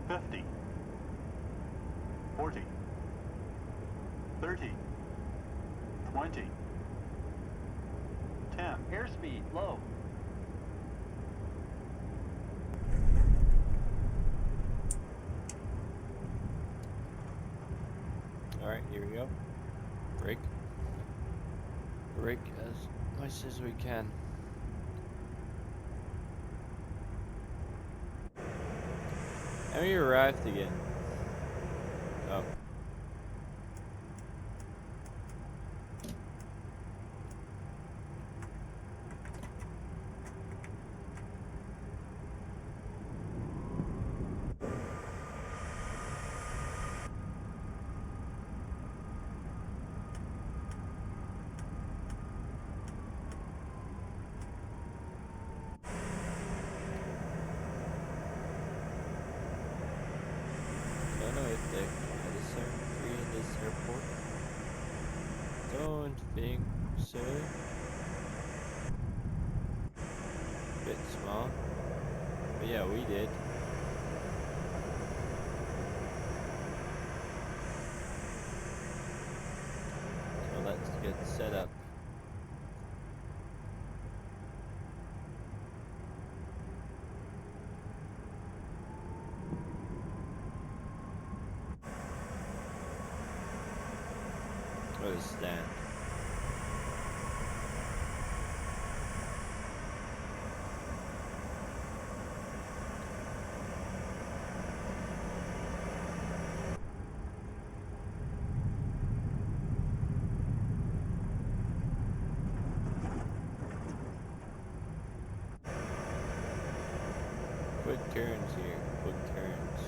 [SPEAKER 5] 50. 40. 30. 20. 10.
[SPEAKER 3] Airspeed low.
[SPEAKER 1] Alright, here we go. Brake. Brake as much as we can. And we arrived again. Oh. Don't know if they fly this free in this airport. Don't think so. Bit small. But yeah, we did. So let's get set up. Or the stand. Quick turns here, quick turns.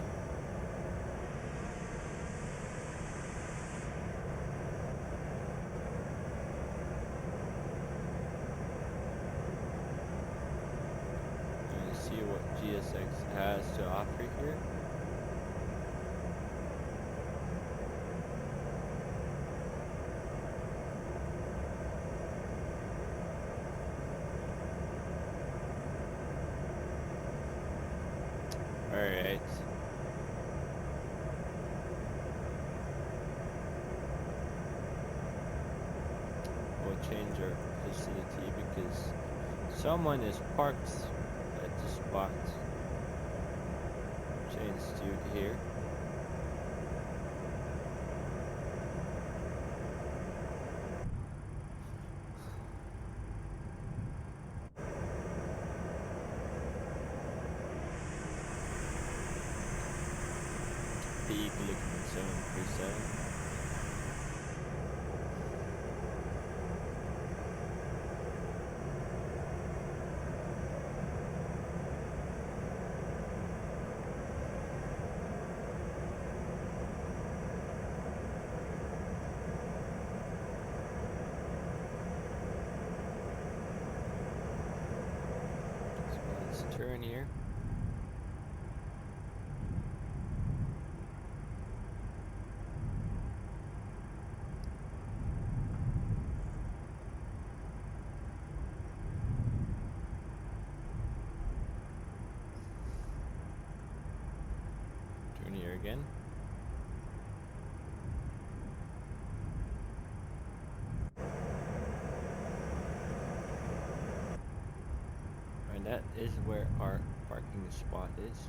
[SPEAKER 1] And see what GSX has to offer here. Alright. We'll change our vicinity because someone is parked at the spot. Change to here. Peak looking 737. So let's turn here. again. And that is where our parking spot is.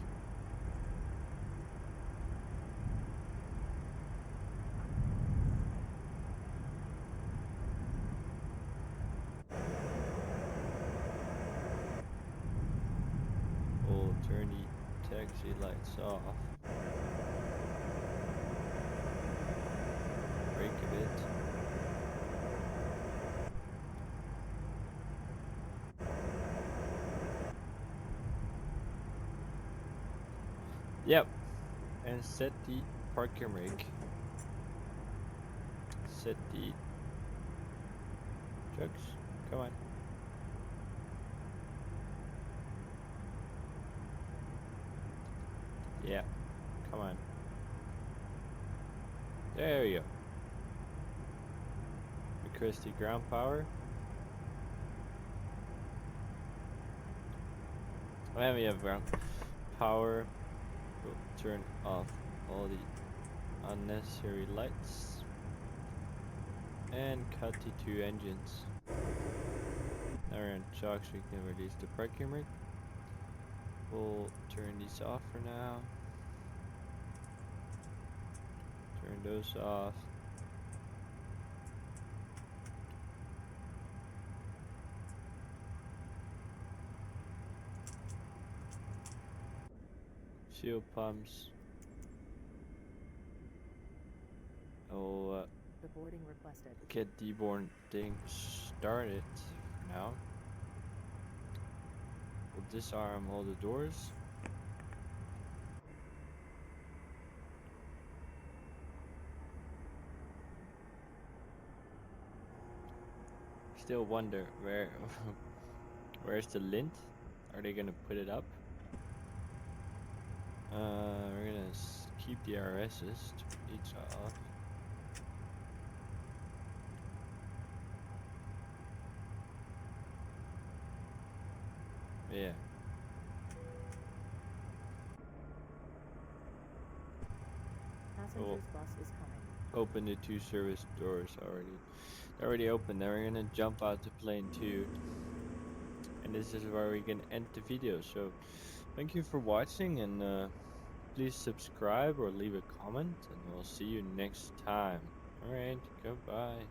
[SPEAKER 1] We'll turn the taxi lights off. Brake a bit. Yep. And set the parking brake. Set the trucks. Come on. Yeah. Come on. There you go. Request the ground power. And we have ground power. We'll turn off all the unnecessary lights. And cut the 2 engines. Now we're on shocks, we can release the parking brake. We'll turn these off for now. Turn those off. Fuel pumps. I'll
[SPEAKER 2] Boarding requested.
[SPEAKER 1] get the boarding started now. We'll disarm all the doors. Still wonder where's the lint? Are they gonna put it up? We're gonna keep the RSs to each off. Yeah.
[SPEAKER 2] Passengers bus is coming.
[SPEAKER 1] Open the 2 service doors already. They're already open. Now we're gonna jump out the plane too. And this is where we can end the video. So thank you for watching, and please subscribe or leave a comment, and we'll see you next time. Alright, goodbye.